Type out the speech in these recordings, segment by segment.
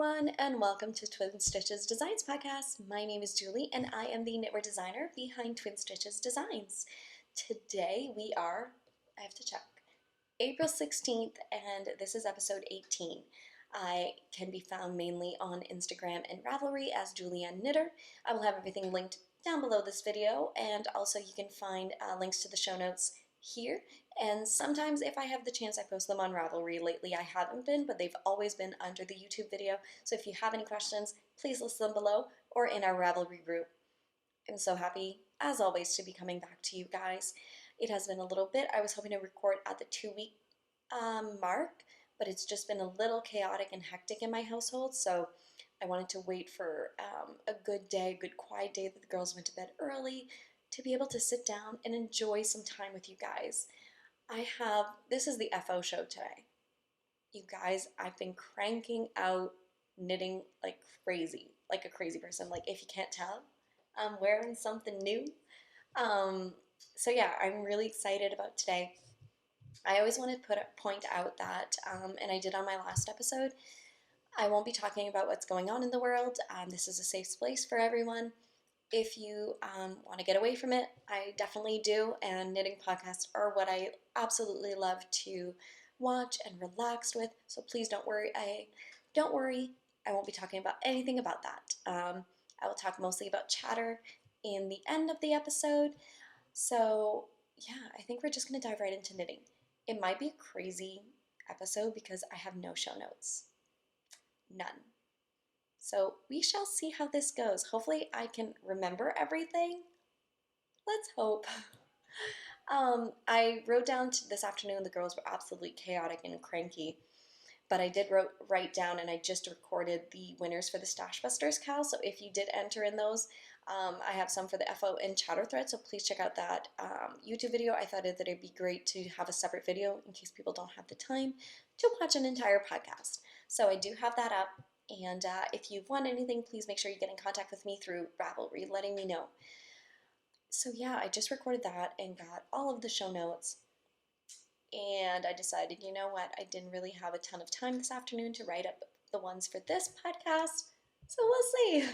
everyone, and welcome to Twin Stitches Designs Podcast. My name is Julie, and I am the knitwear designer behind Twin Stitches Designs. Today I have to check, April 16th, and this is episode 18. I can be found mainly on Instagram and Ravelry as Julianne Knitter. I will have everything linked down below this video, and also you can find links to the show notes here. And sometimes if I have the chance, I post them on Ravelry. Lately I haven't been, but they've always been under the YouTube video. So if you have any questions, please list them below or in our Ravelry group. I'm so happy, as always, to be coming back to you guys. It has been a little bit. I was hoping to record at the 2-week mark, but it's just been a little chaotic and hectic in my household. So I wanted to wait for a good day, a good quiet day that the girls went to bed early, to be able to sit down and enjoy some time with you guys. This is the FO show today. You guys, I've been cranking out knitting like crazy, like a crazy person. Like if you can't tell, I'm wearing something new. So yeah, I'm really excited about today. I always want to point out that, and I did on my last episode, I won't be talking about what's going on in the world. This is a safe place for everyone. If you want to get away from it, I definitely do, and knitting podcasts are what I absolutely love to watch and relax with, so please don't worry. I won't be talking about anything about that. I will talk mostly about chatter in the end of the episode, so yeah, I think we're just going to dive right into knitting. It might be a crazy episode because I have no show notes. None. So we shall see how this goes. Hopefully I can remember everything. Let's hope. I wrote down this afternoon, the girls were absolutely chaotic and cranky, but I did write down, and I just recorded the winners for the Busters KAL. So if you did enter in those, I have some for the FO and chatter thread, so please check out that YouTube video. I thought that it'd be great to have a separate video in case people don't have the time to watch an entire podcast. So I do have that up. And if you've won anything, please make sure you get in contact with me through Ravelry, letting me know. So yeah, I just recorded that and got all of the show notes. And I decided, you know what, I didn't really have a ton of time this afternoon to write up the ones for this podcast. So we'll see.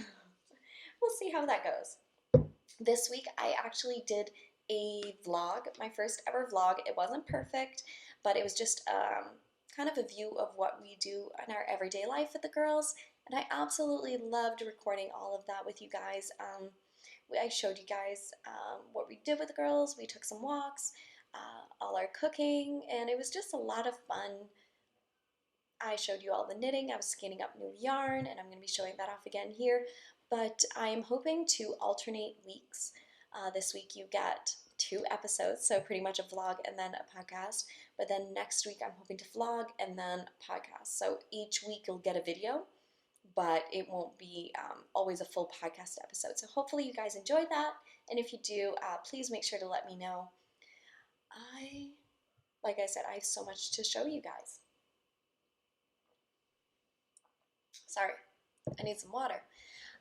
We'll see how that goes. This week, I actually did a vlog, my first ever vlog. It wasn't perfect, but it was just kind of a view of what we do in our everyday life with the girls, and I absolutely loved recording all of that with you guys. I showed you guys what we did with the girls. We took some walks, all our cooking, and it was just a lot of fun. I showed you all the knitting. I was skinning up new yarn, and I'm going to be showing that off again here, but I am hoping to alternate weeks. This week you get 2 episodes, so pretty much a vlog and then a podcast. But then next week I'm hoping to vlog and then a podcast. So each week you'll get a video, but it won't be always a full podcast episode. So hopefully you guys enjoy that. And if you do, please make sure to let me know. Like I said, I have so much to show you guys. Sorry, I need some water.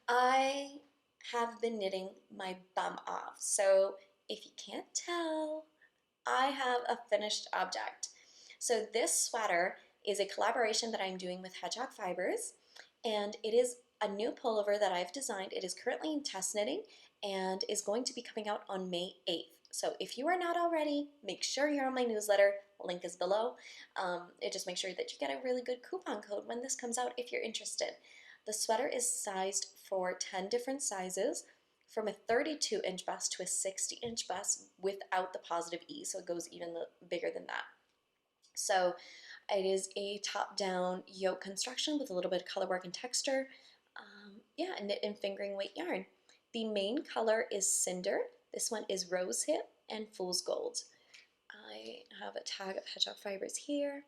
I have been knitting my bum off. So if you can't tell, I have a finished object. So this sweater is a collaboration that I'm doing with Hedgehog Fibers, and it is a new pullover that I've designed. It is currently in test knitting and is going to be coming out on May 8th. So if you are not already, make sure you're on my newsletter. Link is below. Just make sure that you get a really good coupon code when this comes out if you're interested. The sweater is sized for 10 different sizes, from a 32-inch bust to a 60-inch bust without the positive E, so it goes even bigger than that. So it is a top-down yoke construction with a little bit of colorwork and texture. Knit in fingering weight yarn. The main color is Cinder. This one is Rose Hip and Fool's Gold. I have a tag of Hedgehog Fibers here.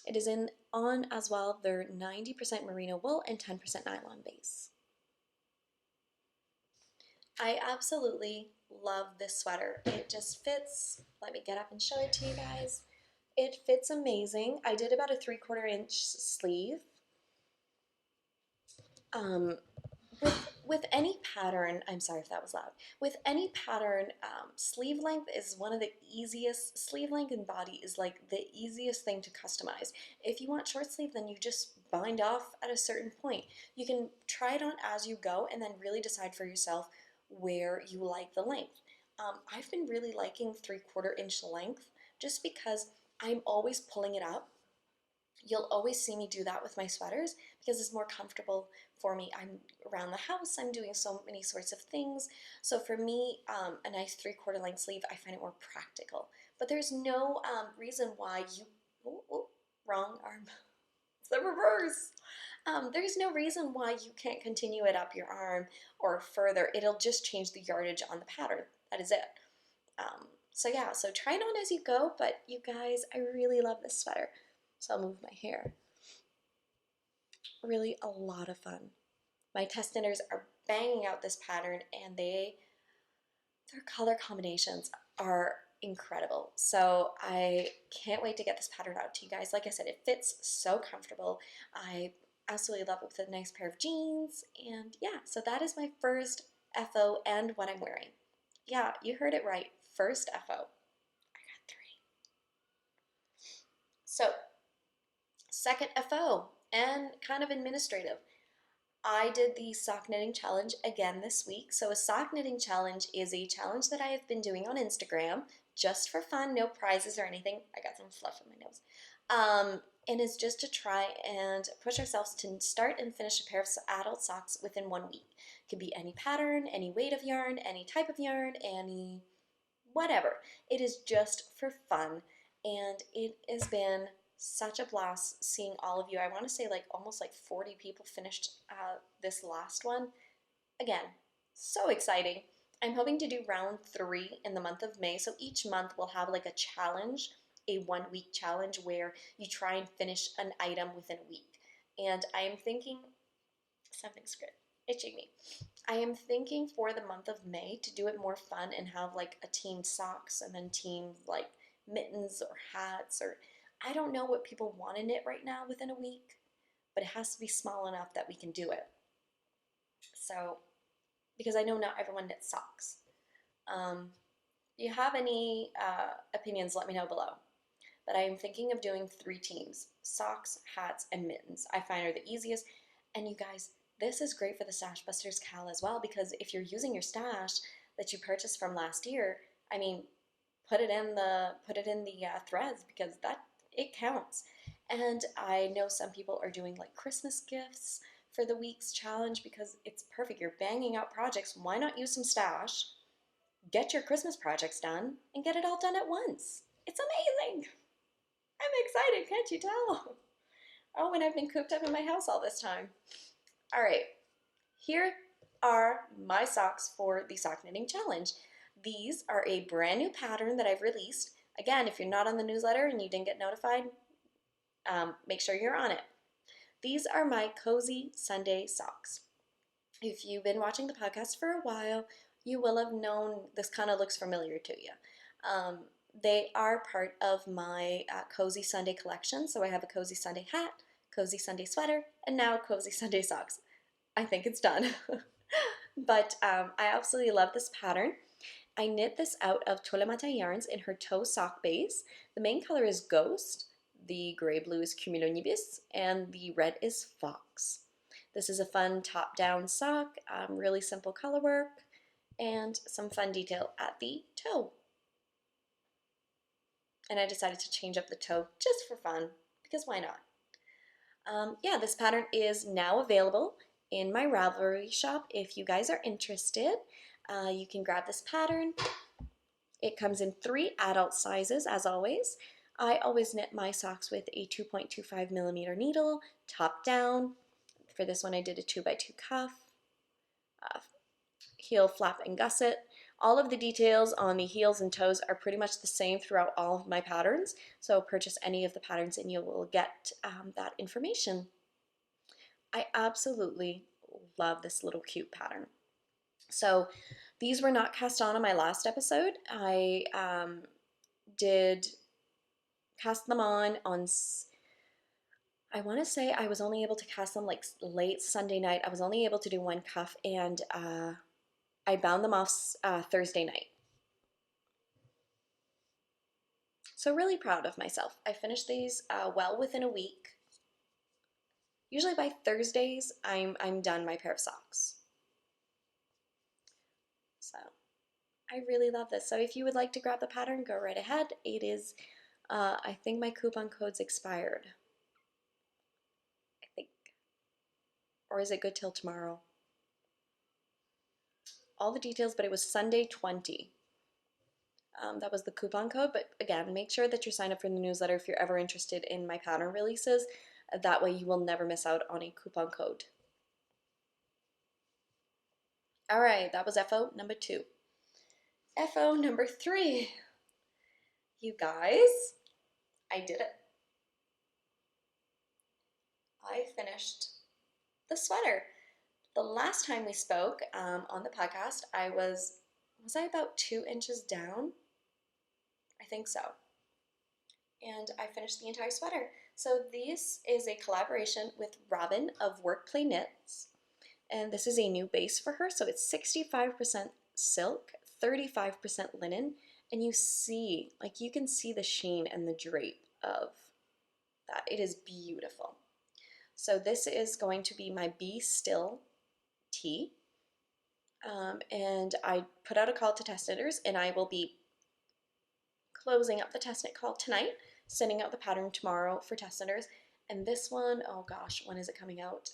It is on as well their 90% merino wool and 10% nylon base. I absolutely love this sweater. It just fits. Let me get up and show it to you guys. It fits amazing. I did about a 3/4 inch sleeve. With any pattern, I'm sorry if that was loud, with any pattern, sleeve length is one of the easiest. Sleeve length and body is like the easiest thing to customize. If you want short sleeve, then you just bind off at a certain point. You can try it on as you go and then really decide for yourself where you like the length. I've been really liking 3/4 inch length just because I'm always pulling it up. You'll always see me do that with my sweaters because it's more comfortable for me. I'm around the house, I'm doing so many sorts of things. So for me, a nice 3/4 length sleeve, I find it more practical. But there's no reason why you, wrong arm, it's the reverse. There's no reason why you can't continue it up your arm or further. It'll just change the yardage on the pattern. That is it. So yeah, so try it on as you go, but you guys, I really love this sweater. So I'll move my hair. Really a lot of fun. My test knitters are banging out this pattern and their color combinations are incredible. So I can't wait to get this pattern out to you guys. Like I said, it fits so comfortable. I absolutely love it with a nice pair of jeans. And yeah, so that is my first FO and what I'm wearing. Yeah, you heard it right. First FO. I got 3. So, second FO and kind of administrative. I did the sock knitting challenge again this week. So a sock knitting challenge is a challenge that I have been doing on Instagram just for fun, no prizes or anything. I got some fluff in my nose. And it's just to try and push ourselves to start and finish a pair of adult socks within 1 week. It could be any pattern, any weight of yarn, any type of yarn, any whatever. It is just for fun, and it has been such a blast seeing all of you. I want to say like almost like 40 people finished this last one. Again, so exciting. I'm hoping to do round 3 in the month of May. So each month we'll have like a challenge, a 1-week challenge where you try and finish an item within a week. And I am thinking, something's good, itching me. I am thinking for the month of May to do it more fun and have like a team socks and then team like mittens or hats, or I don't know what people want to knit right now within a week, but it has to be small enough that we can do it. So, because I know not everyone knits socks. If you have any opinions, let me know below. But I am thinking of doing 3 teams: socks, hats, and mittens. I find are the easiest. And you guys, this is great for the Stash Busters KAL as well, because if you're using your stash that you purchased from last year, I mean, put it in the threads, because it counts. And I know some people are doing like Christmas gifts for the week's challenge because it's perfect. You're banging out projects. Why not use some stash, get your Christmas projects done, and get it all done at once? It's amazing. I'm excited, can't you tell? Oh, and I've been cooped up in my house all this time. All right, here are my socks for the sock knitting challenge. These are a brand new pattern that I've released. Again, if you're not on the newsletter and you didn't get notified, make sure you're on it. These are my Cozy Sunday socks. If you've been watching the podcast for a while, you will have known this kind of looks familiar to you. They are part of my Cozy Sunday collection. So I have a Cozy Sunday hat, Cozy Sunday sweater, and now Cozy Sunday socks. I think it's done. But I absolutely love this pattern. I knit this out of Tot le Matin Yarns in her toe sock base. The main color is Ghost, the gray blue is Cumulonimbus, and the red is Fox. This is a fun top-down sock, really simple color work, and some fun detail at the toe. And I decided to change up the toe just for fun, because why not? Yeah, this pattern is now available in my Ravelry shop. If you guys are interested, you can grab this pattern. It comes in 3 adult sizes, as always. I always knit my socks with a 2.25 millimeter needle, top down. For this one, I did a 2x2 cuff, heel, flap, and gusset. All of the details on the heels and toes are pretty much the same throughout all of my patterns, so purchase any of the patterns and you will get that information. I absolutely love this little cute pattern. So these were not cast on my last episode. I did cast them on I want to say I was only able to cast them like late Sunday night. I was only able to do 1 cuff, and I bound them off Thursday night. So really proud of myself. I finished these well within a week. Usually by Thursdays, I'm done my pair of socks. So I really love this. So if you would like to grab the pattern, go right ahead. It is, I think my coupon code's expired. I think. Or is it good till tomorrow? All the details, but it was Sunday 20. That was the coupon code, but again, make sure that you sign up for the newsletter if you're ever interested in my pattern releases. That way you will never miss out on a coupon code. All right, that was FO number 2. FO number 3. You guys, I did it. I finished the sweater. The last time we spoke on the podcast, was I about 2 inches down? I think so. And I finished the entire sweater. So this is a collaboration with Robin of Work Play Knits. And this is a new base for her. So it's 65% silk, 35% linen. And you see, like you can see the sheen and the drape of that. It is beautiful. So this is going to be my Be Still tee. And I put out a call to test knitters, and I will be closing up the test knit call tonight, sending out the pattern tomorrow for test knitters. And this one, oh gosh, when is it coming out?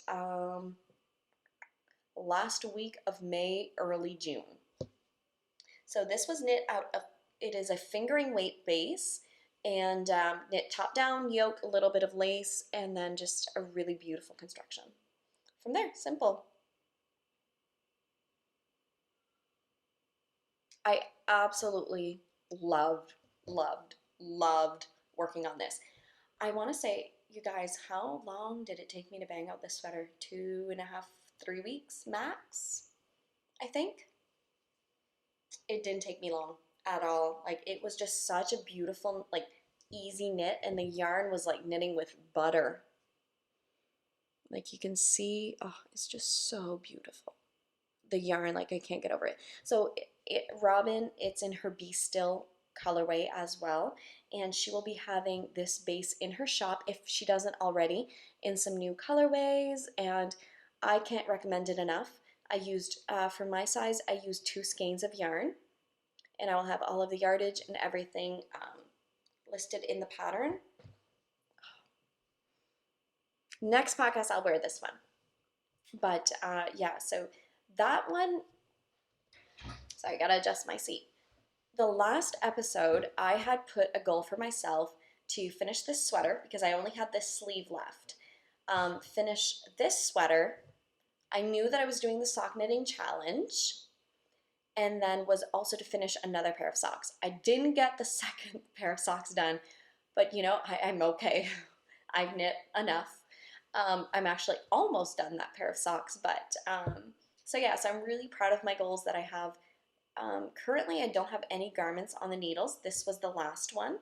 Last week of May, early June. So this was knit out of, it is a fingering weight base, and knit top down, yoke, a little bit of lace, and then just a really beautiful construction. From there, simple. I absolutely loved working on this. I want to say, you guys, how long did it take me to bang out this sweater? 2.5, 3 weeks max, I think. It didn't take me long at all. Like, it was just such a beautiful, like, easy knit, and the yarn was like knitting with butter. Like, you can see, oh, it's just so beautiful. The yarn, like, I can't get over it. So Robin, it's in her Be Still colorway as well, and she will be having this base in her shop, if she doesn't already, in some new colorways, and I can't recommend it enough. I used, for my size, I used 2 skeins of yarn, and I will have all of the yardage and everything listed in the pattern. Next podcast, I'll wear this one. But yeah, so that one, sorry, I gotta adjust my seat. The last episode, I had put a goal for myself to finish this sweater, because I only had this sleeve left. Finish this sweater. I knew that I was doing the sock knitting challenge, and then was also to finish another pair of socks. I didn't get the second pair of socks done, but you know, I'm okay. I've knit enough. I'm actually almost done that pair of socks, but so yeah, so I'm really proud of my goals that I have. Currently, I don't have any garments on the needles. This was the last one,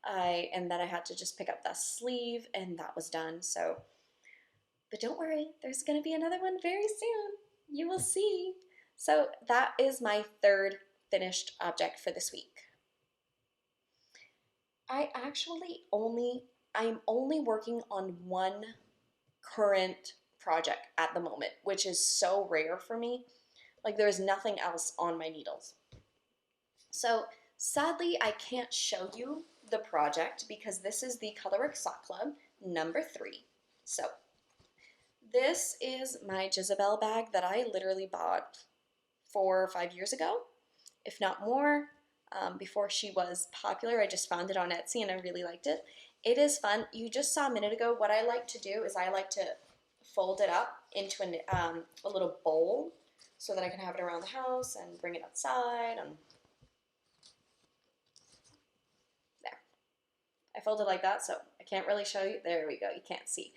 and then I had to just pick up the sleeve, and that was done. So, but don't worry, there's going to be another one very soon. You will see. So that is my 3rd finished object for this week. I'm only working on one current project at the moment, which is so rare for me. Like, there's nothing else on my needles. So sadly, I can't show you the project, because this is the Colorwork Sock Club number 3. So this is my Jezebel bag that I literally bought 4 or 5 years ago, if not more. Before she was popular, I just found it on Etsy and I really liked it. It is fun. You just saw a minute ago, what I like to do is I like to fold it up into a little bowl, so that I can have it around the house and bring it outside. And there. I fold it like that, so I can't really show you. There we go. You can't see.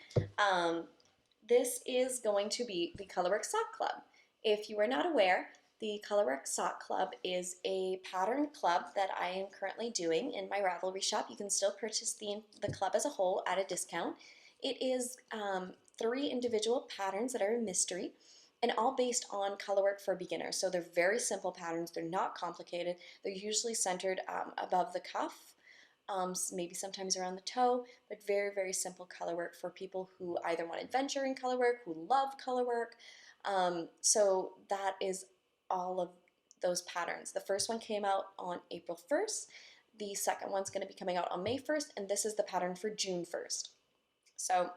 This is going to be the Colorwork Sock Club. If you are not aware, the Colorwork Sock Club is a pattern club that I am currently doing in my Ravelry shop. You can still purchase the club as a whole at a discount. It is 3 individual patterns that are a mystery, and all based on colorwork for beginners. So they're very simple patterns. They're not complicated. They're usually centered above the cuff. maybe sometimes around the toe, but very, very simple color work for people who either want adventure in color work, who love color work. So that is all of those patterns. The first one came out on April 1st. The second one's going to be coming out on May 1st, and this is the pattern for June 1st. So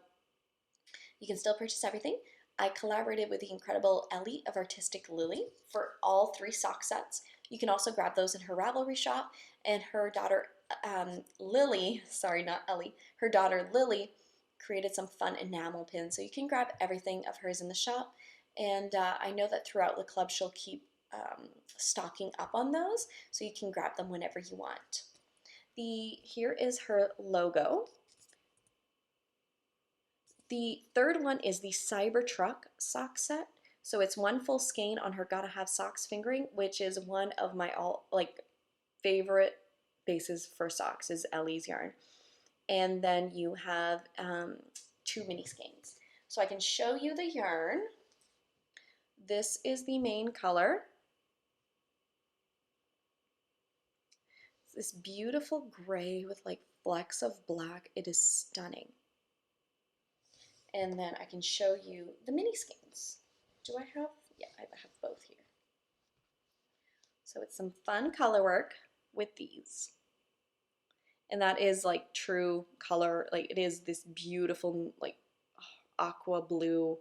you can still purchase everything. I collaborated with the incredible Ellie of Artistic Lilly for all 3 sock sets. You can also grab those in her Ravelry shop, and her daughter Lily, sorry, not Ellie, her daughter Lily created some fun enamel pins, so you can grab everything of hers in the shop, and I know that throughout the club she'll keep stocking up on those, so you can grab them whenever you want. Here is her logo. The third one is the Cybertruck sock set. So it's 1 full skein on her Gotta Have Socks fingering, which is one of my favorite bases for socks is Ellie's yarn. And then you have 2 mini skeins. So I can show you the yarn. This is the main color. It's this beautiful gray with like flecks of black. It is stunning. And then I can show you the mini skeins. Do I have? Yeah, I have both here. So it's some fun color work with these. And that is like true color, like it is this beautiful like aqua blue.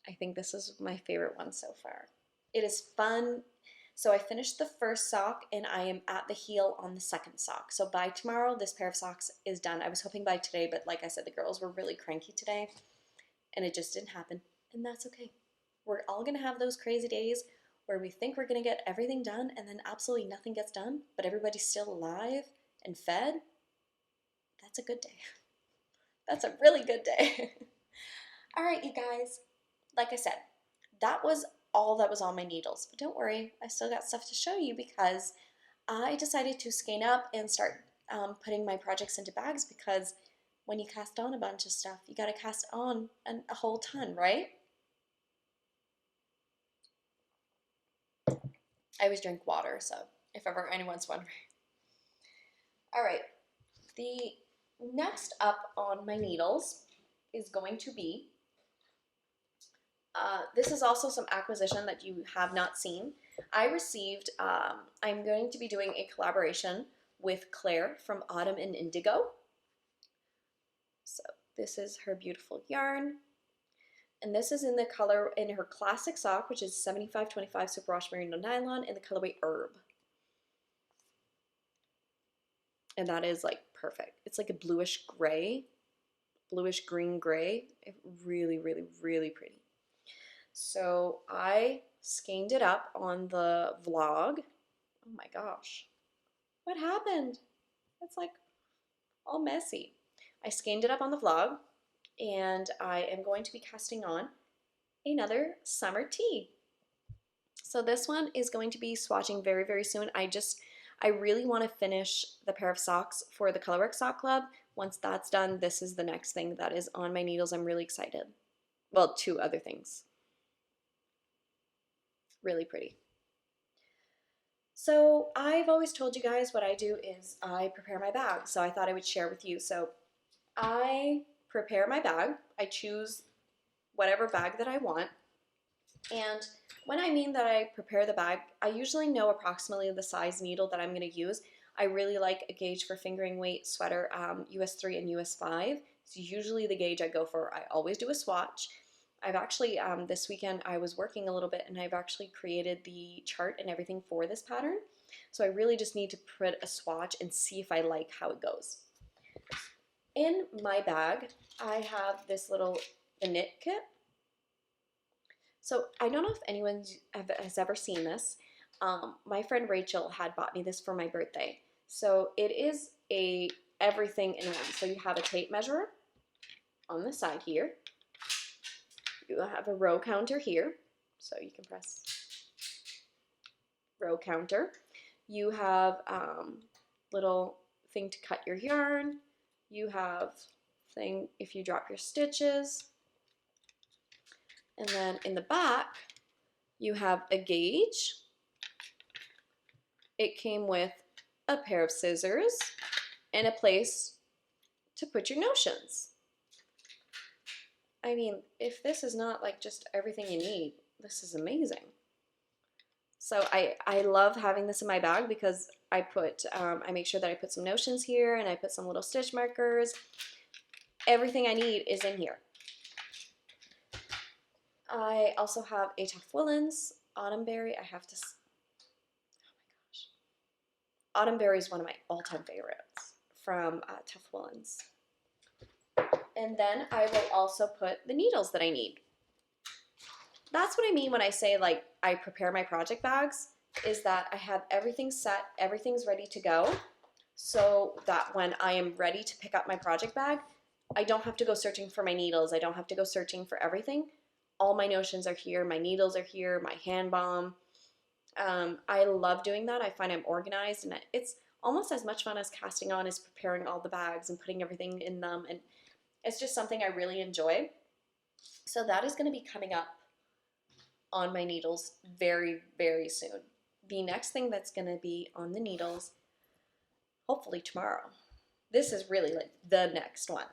I think this is my favorite one so far. It is fun. So I finished the first sock and I am at the heel on the second sock. So by tomorrow, this pair of socks is done. I was hoping by today, but like I said, the girls were really cranky today and it just didn't happen. And that's okay. We're all gonna have those crazy days where we think we're gonna get everything done and then absolutely nothing gets done, but everybody's still alive and fed. That's a good day. That's a really good day. All right, you guys, like I said, that was all that was on my needles. But don't worry, I still got stuff to show you because I decided to skein up and start putting my projects into bags because when you cast on a bunch of stuff, you gotta cast on a whole ton, right? I always drink water, so if ever anyone's wondering. All right, the next up on my needles is going to be this is also some acquisition that you have not seen. I received, I'm going to be doing a collaboration with Claire from Autumn and Indigo. So this is her beautiful yarn. And this is in the color, in her classic sock, which is 75-25 superwash merino nylon in the colorway Herb. And that is like perfect. It's like a bluish gray, bluish green gray. Really, really, really pretty. So I skeined it up on the vlog. Oh my gosh, what happened? It's like all messy. I skeined it up on the vlog and I am going to be casting on another summer tee. So this one is going to be swatching very, very soon. I really want to finish the pair of socks for the Colorwork Sock Club. Once that's done, this is the next thing that is on my needles. I'm really excited. Well, 2 other things. Really pretty. So I've always told you guys what I do is I prepare my bag. So I thought I would share with you. So I prepare my bag. I choose whatever bag that I want. And when I mean that I prepare the bag, I usually know approximately the size needle that I'm going to use. I really like a gauge for fingering weight sweater, US 3 and US 5. It's usually the gauge I go for. I always do a swatch. I've actually, this weekend I was working a little bit and I've actually created the chart and everything for this pattern. So I really just need to put a swatch and see if I like how it goes. In my bag, I have this little knit kit. So I don't know if anyone has ever seen this. My friend Rachel had bought me this for my birthday. So it is a everything in one. So you have a tape measure on the side here. You have a row counter here, so you can press row counter. You have little thing to cut your yarn. You have thing if you drop your stitches. And then in the back, you have a gauge. It came with a pair of scissors, and a place to put your notions. I mean, if this is not like just everything you need, this is amazing. So I love having this in my bag because I make sure that I put some notions here and I put some little stitch markers. Everything I need is in here. I also have a Tough Woolens Autumnberry. Oh my gosh. Autumnberry is one of my all-time favorites from Tough Woolens. And then I will also put the needles that I need. That's what I mean when I say like I prepare my project bags, is that I have everything set, everything's ready to go, so that when I am ready to pick up my project bag, I don't have to go searching for my needles. I don't have to go searching for everything. All my notions are here, my needles are here, my hand balm. I love doing that. I find I'm organized, and it's almost as much fun as casting on as preparing all the bags and putting everything in them, and it's just something I really enjoy. So that is going to be coming up on my needles very, very soon. The next thing that's going to be on the needles, hopefully tomorrow. This is really like the next one.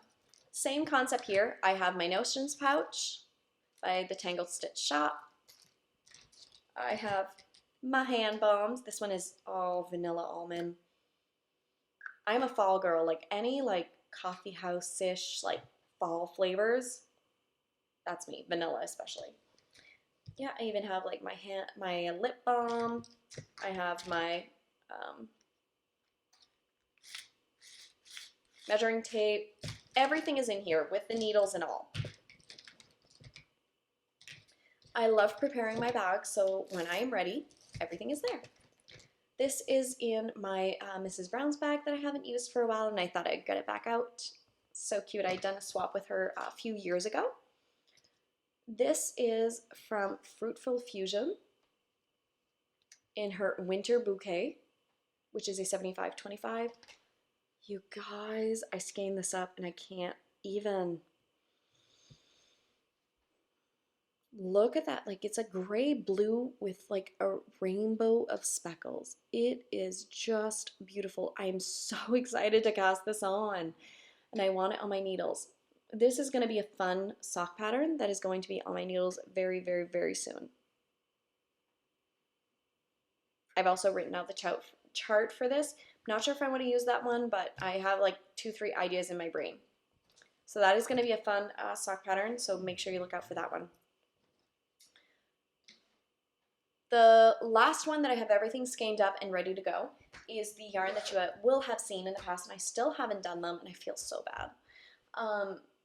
Same concept here. I have my notions pouch by the Tangled Stitch Shop. I have my hand balms. This one is all vanilla almond. I'm a fall girl. Like any like coffee house-ish like fall flavors, that's me. Vanilla especially. Yeah, I even have like my lip balm. I have my measuring tape. Everything is in here with the needles and all. I love preparing my bag, so when I am ready, everything is there. This is in my Mrs. Brown's bag that I haven't used for a while, and I thought I'd get it back out. So cute. I'd done a swap with her a few years ago. This is from Fruitful Fusion in her Winter Bouquet, which is a 75-25. You guys, I skeined this up and I can't even look at that. Like, it's a gray blue with like a rainbow of speckles. It is just beautiful. I am so excited to cast this on, and I want it on my needles. This is going to be a fun sock pattern that is going to be on my needles very, very, very soon. I've also written out the chart for this. I'm not sure if I want to use that one, but I have like 2-3 ideas in my brain. So that is going to be a fun sock pattern, so make sure you look out for that one. The last one that I have everything skeined up and ready to go is the yarn that you will have seen in the past, and I still haven't done them, and I feel so bad,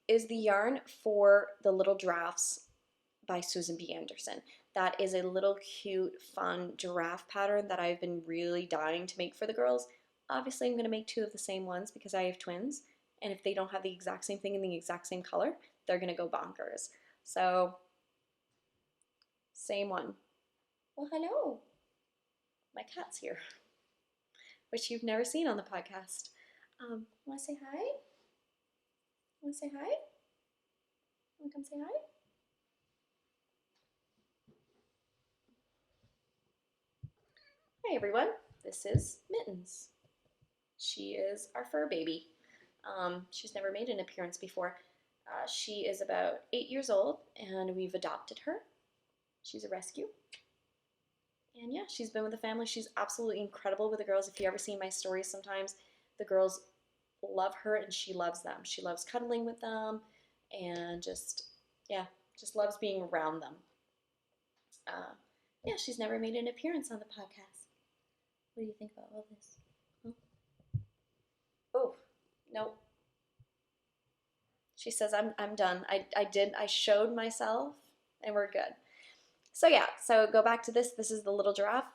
is the yarn for the Little Giraffes by Susan B. Anderson. That is a little cute, fun giraffe pattern that I've been really dying to make for the girls. Obviously, I'm going to make 2 of the same ones because I have twins, and if they don't have the exact same thing in the exact same color, they're going to go bonkers. So, same one. Well, hello. My cat's here, which you've never seen on the podcast. Want to say hi? Want to say hi? Want to come say hi? Hi, everyone. This is Mittens. She is our fur baby. She's never made an appearance before. She is about 8 years old, and we've adopted her. She's a rescue. And yeah, she's been with the family. She's absolutely incredible with the girls. If you ever see my stories sometimes, the girls love her and she loves them. She loves cuddling with them and just loves being around them. Yeah, she's never made an appearance on the podcast. What do you think about all this? Huh? Oh, no. She says, I'm done. I showed myself and we're good. So yeah, so go back to this. This is the Little Giraffe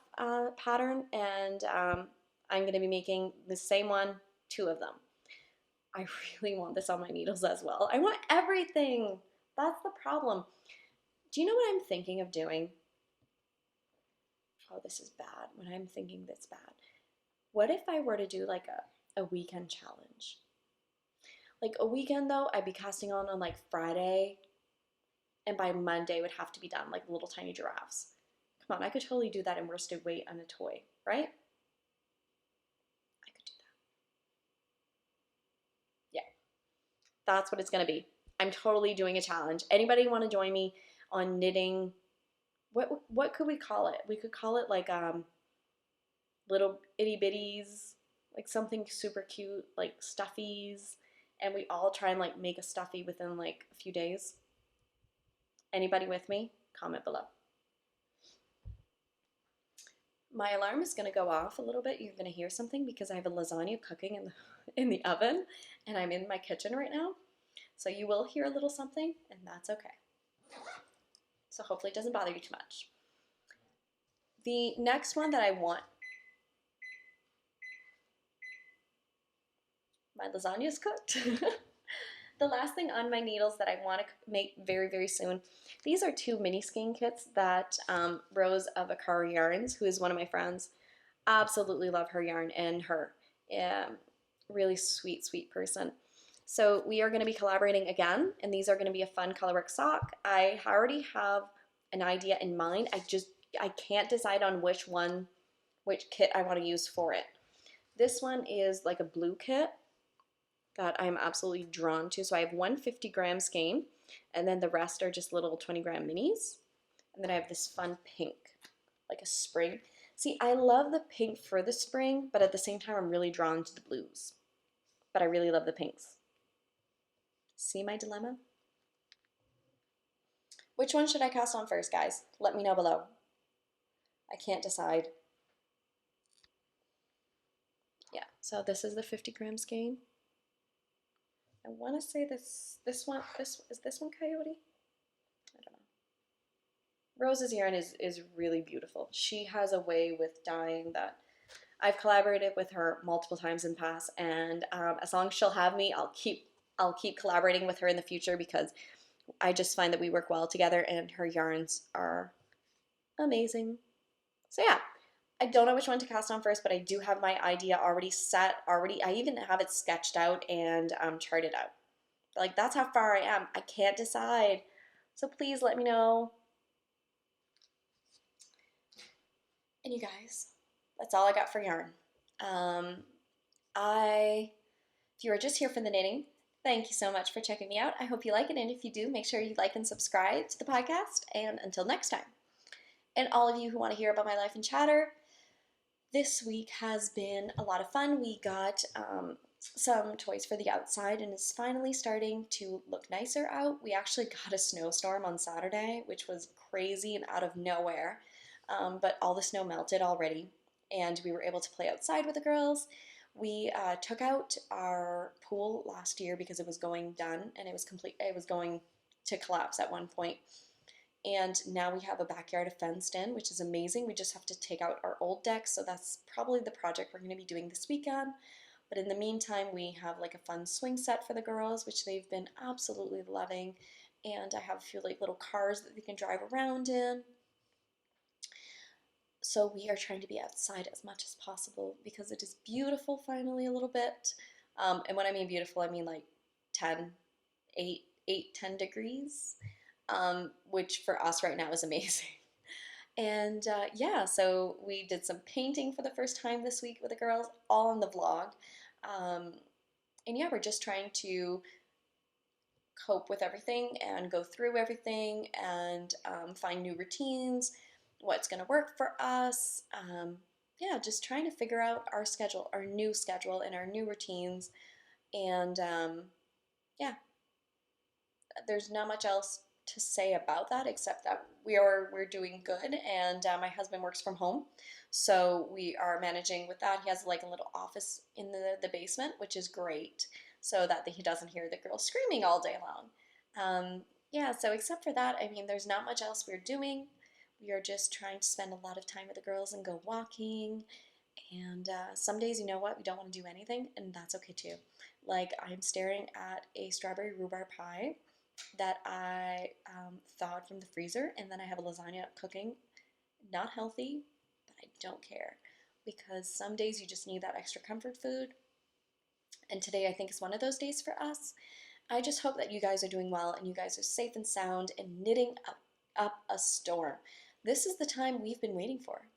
pattern, and I'm going to be making the same one, 2 of them. I really want this on my needles as well. I want everything. That's the problem. Do you know what I'm thinking of doing? Oh, this is bad. When I'm thinking that's bad. What if I were to do like a weekend challenge? Like a weekend though, I'd be casting on like Friday, and by Monday would have to be done, like little tiny giraffes. Come on, I could totally do that in worsted weight on a toy, right? That's what it's going to be. I'm totally doing a challenge. Anybody want to join me on knitting? What could we call it? We could call it like little itty bitties, like something super cute, like stuffies, and we all try and like make a stuffy within like a few days. Anybody with me? Comment below. My alarm is going to go off a little bit. You're going to hear something because I have a lasagna cooking in the oven, and I'm in my kitchen right now. So you will hear a little something, and that's okay. So hopefully it doesn't bother you too much. The next one that I want, my lasagna is cooked. The last thing on my needles that I want to make very, very soon, these are 2 mini skein kits that Rose of Akari Yarns, who is one of my friends, absolutely love her yarn and her. Really sweet, sweet person. So we are going to be collaborating again, and these are going to be a fun colorwork sock. I already have an idea in mind. I can't decide on which kit I want to use for it. This one is like a blue kit that I'm absolutely drawn to. So I have 150-gram skein, and then the rest are just little 20-gram minis. And then I have this fun pink, like a spring. See, I love the pink for the spring, but at the same time, I'm really drawn to the blues. But I really love the pinks. See my dilemma? Which one should I cast on first, guys? Let me know below. I can't decide. Yeah, so this is the 50-gram skein. I want to say this one coyote? I don't know. Rose's yarn is really beautiful. She has a way with dyeing that I've collaborated with her multiple times in the past, and as long as she'll have me, I'll keep collaborating with her in the future because I just find that we work well together and her yarns are amazing. So yeah, I don't know which one to cast on first, but I do have my idea already set. I even have it sketched out and charted out. Like, that's how far I am. I can't decide. So please let me know. And you guys, that's all I got for yarn. If you are just here for the knitting, thank you so much for checking me out. I hope you like it, and if you do, make sure you like and subscribe to the podcast, and until next time. And all of you who want to hear about my life and chatter, this week has been a lot of fun. We got some toys for the outside, and it's finally starting to look nicer out. We actually got a snowstorm on Saturday, which was crazy and out of nowhere, but all the snow melted already, and we were able to play outside with the girls. We took out our pool last year because it was going done, and it was going to collapse at one point. And now we have a backyard fenced in, which is amazing. We just have to take out our old deck, so that's probably the project we're going to be doing this weekend. But in the meantime, we have like a fun swing set for the girls, which they've been absolutely loving. And I have a few like little cars that they can drive around in. So we are trying to be outside as much as possible because it is beautiful finally a little bit. And when I mean beautiful, I mean like 10 degrees, which for us right now is amazing. And yeah, so we did some painting for the first time this week with the girls, all in the vlog. And yeah, we're just trying to cope with everything and go through everything and find new routines, what's going to work for us. Yeah, just trying to figure out our schedule, our new schedule, and our new routines. And yeah, there's not much else to say about that except that we're doing good, and my husband works from home, so we are managing with that. He has like a little office in the basement, which is great, so that he doesn't hear the girls screaming all day long. Yeah, so except for that, I mean, there's not much else we're doing. We are just trying to spend a lot of time with the girls and go walking, and some days, you know what, we don't want to do anything, and that's okay too. Like, I'm staring at a strawberry rhubarb pie that I thawed from the freezer, and then I have a lasagna cooking. Not healthy, but I don't care, because some days you just need that extra comfort food, and today I think is one of those days for us. I just hope that you guys are doing well and you guys are safe and sound and knitting up a storm. This is the time we've been waiting for.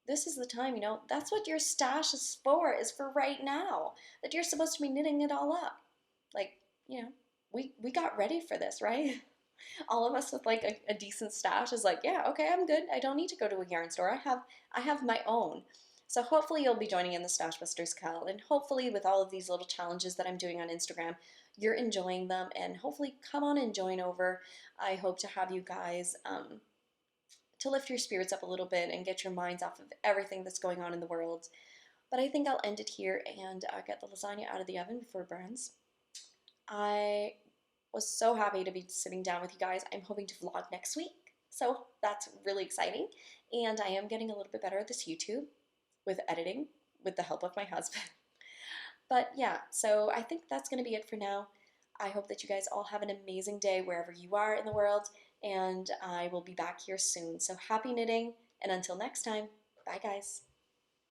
This is the time, you know, that's what your stash is for right now, that you're supposed to be knitting it all up. Like, you know, we got ready for this, right? All of us with like a decent stash is like, yeah, okay, I'm good. I don't need to go to a yarn store. I have my own. So hopefully you'll be joining in the Stash Busters KAL, and hopefully with all of these little challenges that I'm doing on Instagram, you're enjoying them, and hopefully come on and join over. I hope to have you guys to lift your spirits up a little bit and get your minds off of everything that's going on in the world. But I think I'll end it here and get the lasagna out of the oven before it burns. I was so happy to be sitting down with you guys. I'm hoping to vlog next week, so that's really exciting. And I am getting a little bit better at this YouTube with editing with the help of my husband. But yeah, so I think that's going to be it for now. I hope that you guys all have an amazing day wherever you are in the world, and I will be back here soon. So happy knitting, and until next time, bye guys.